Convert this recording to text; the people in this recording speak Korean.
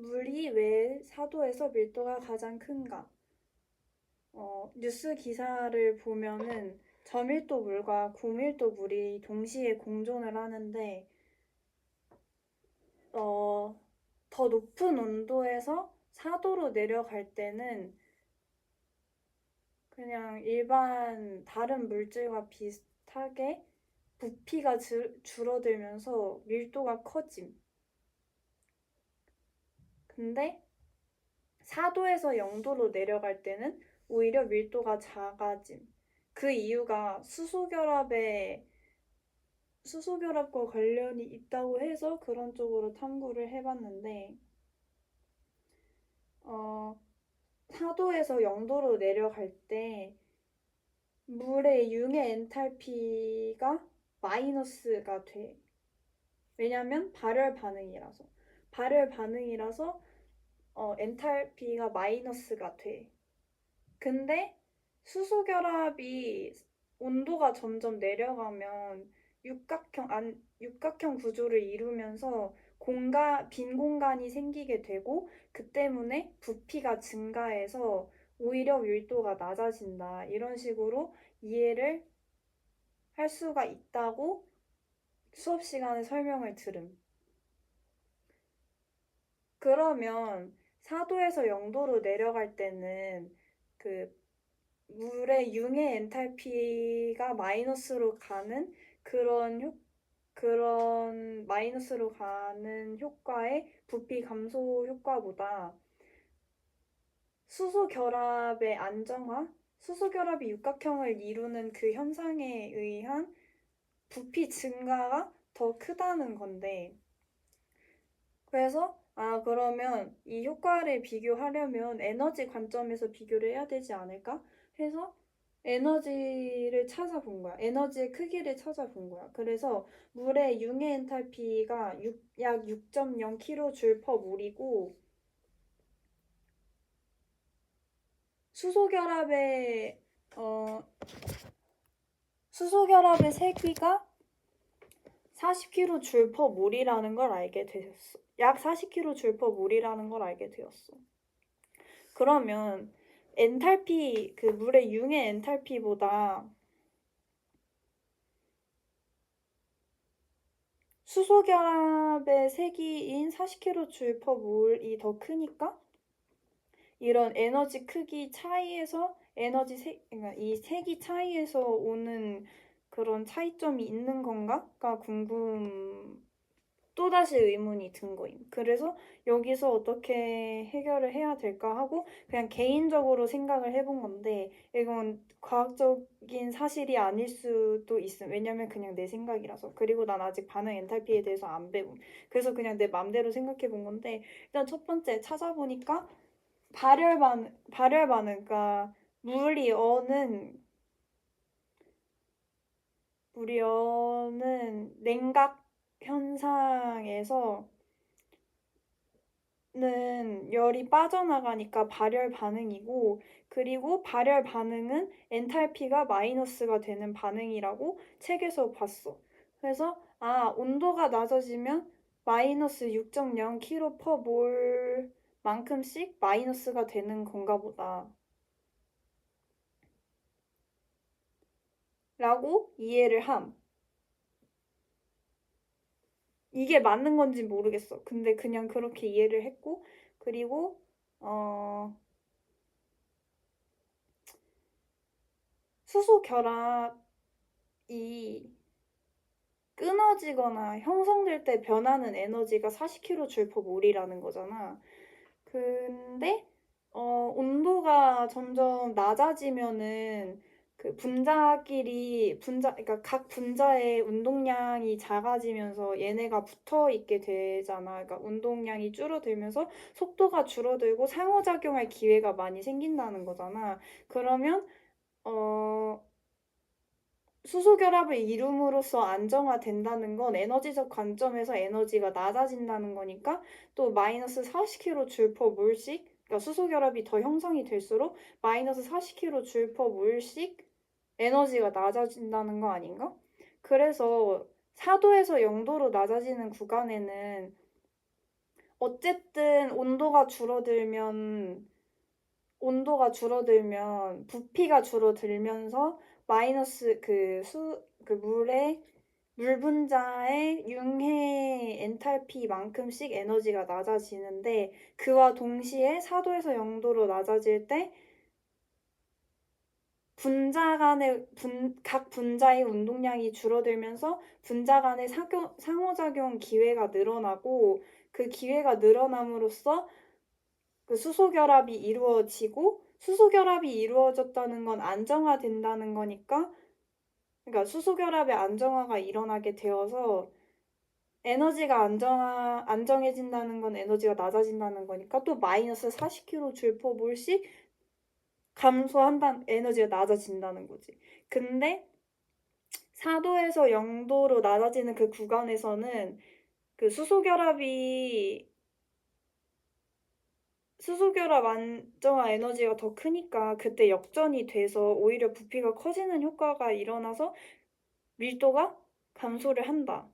물이 왜 4도에서 밀도가 가장 큰가? 뉴스 기사를 보면은 저밀도 물과 고밀도 물이 동시에 공존을 하는데, 어, 더 높은 온도에서 4도로 내려갈 때는 그냥 일반 다른 물질과 비슷하게 부피가 줄어들면서 밀도가 커짐. 근데 4도에서 0도로 내려갈 때는 오히려 밀도가 작아짐. 그 이유가 수소결합과 관련이 있다고 해서 그런 쪽으로 탐구를 해봤는데, 어, 4도에서 0도로 내려갈 때 물의 융의 엔탈피가 마이너스가 돼. 왜냐면 발열 반응이라서. 발열 반응이라서 엔탈피가 마이너스가 돼. 근데 수소결합이 온도가 점점 내려가면 육각형 구조를 이루면서 빈 공간이 생기게 되고 그 때문에 부피가 증가해서 오히려 밀도가 낮아진다. 이런 식으로 이해를 할 수가 있다고 수업 시간에 설명을 들음. 그러면 4도에서 0도로 내려갈 때는 그 물의 융의 엔탈피가 마이너스로 가는 그런 마이너스로 가는 효과의 부피 감소 효과보다 수소 결합의 안정화, 수소 결합이 육각형을 이루는 그 현상에 의한 부피 증가가 더 크다는 건데, 그래서 그러면 이 효과를 비교하려면 에너지 관점에서 비교를 해야 되지 않을까 해서 에너지를 찾아본 거야. 에너지의 크기를 찾아본 거야. 그래서 물의 융의 엔탈피가 약 6.0kJ/몰이고 수소결합의 어, 수소결합의 세기가 40kJ/몰이라는 걸 알게 되었어. 약 40kJ/몰이라는 걸 알게 되었어. 그러면 그 물의 융의 엔탈피보다 수소결합의 세기인 40kJ/몰이 더 크니까 이런 에너지 크기 차이에서 그러니까 이 세기 차이에서 오는 그런 차이점이 있는 건가가 또다시 의문이 든 거임. 그래서 여기서 어떻게 해결을 해야 될까 하고 그냥 개인적으로 생각을 해본 건데 이건 과학적인 사실이 아닐 수도 있음. 왜냐면 그냥 내 생각이라서. 그리고 난 아직 반응 엔탈피에 대해서 안 배움. 그래서 그냥 내 맘대로 생각해 본 건데 일단 첫 번째 찾아보니까 그러니까 물이 어는 냉각 현상에서 는 열이 빠져나가니까 발열 반응이고, 그리고 발열 반응은 엔탈피가 마이너스가 되는 반응이라고 책에서 봤어. 그래서 온도가 낮아지면 마이너스 6.0kJ/몰 만큼씩 마이너스가 되는 건가 보다. 라고 이해를 함. 이게 맞는 건지 모르겠어. 근데 그냥 그렇게 이해를 했고, 그리고, 어, 수소 결합이 끊어지거나 형성될 때 변하는 에너지가 40kJ/몰이라는 거잖아. 근데 온도가 점점 낮아지면은 그러니까 각 분자의 운동량이 작아지면서 얘네가 붙어 있게 되잖아. 그러니까 운동량이 줄어들면서 속도가 줄어들고 상호작용할 기회가 많이 생긴다는 거잖아. 그러면 어, 수소 결합을 이룸으로써 안정화된다는 건 에너지적 관점에서 에너지가 낮아진다는 거니까 또 마이너스 40kJ/몰씩 그러니까 수소 결합이 더 형성이 될수록 마이너스 40kJ/몰씩 에너지가 낮아진다는 거 아닌가? 그래서 4도에서 0도로 낮아지는 구간에는 어쨌든 온도가 줄어들면 부피가 줄어들면서 마이너스 그 물의 물 분자의 융해 엔탈피만큼씩 에너지가 낮아지는데 그와 동시에 4도에서 0도로 낮아질 때 각 분자의 운동량이 줄어들면서 분자 간의 상호작용 기회가 늘어나고 그 기회가 늘어남으로써 그 수소결합이 이루어지고 수소결합이 이루어졌다는 건 안정화된다는 거니까 그러니까 수소결합의 안정화가 일어나게 되어서 에너지가 안정해진다는 건 에너지가 낮아진다는 거니까 또 마이너스 40kJ/몰씩 에너지가 낮아진다는 거지. 근데 4도에서 0도로 낮아지는 그 구간에서는 그 수소결합 안정화 에너지가 더 크니까 그때 역전이 돼서 오히려 부피가 커지는 효과가 일어나서 밀도가 감소를 한다.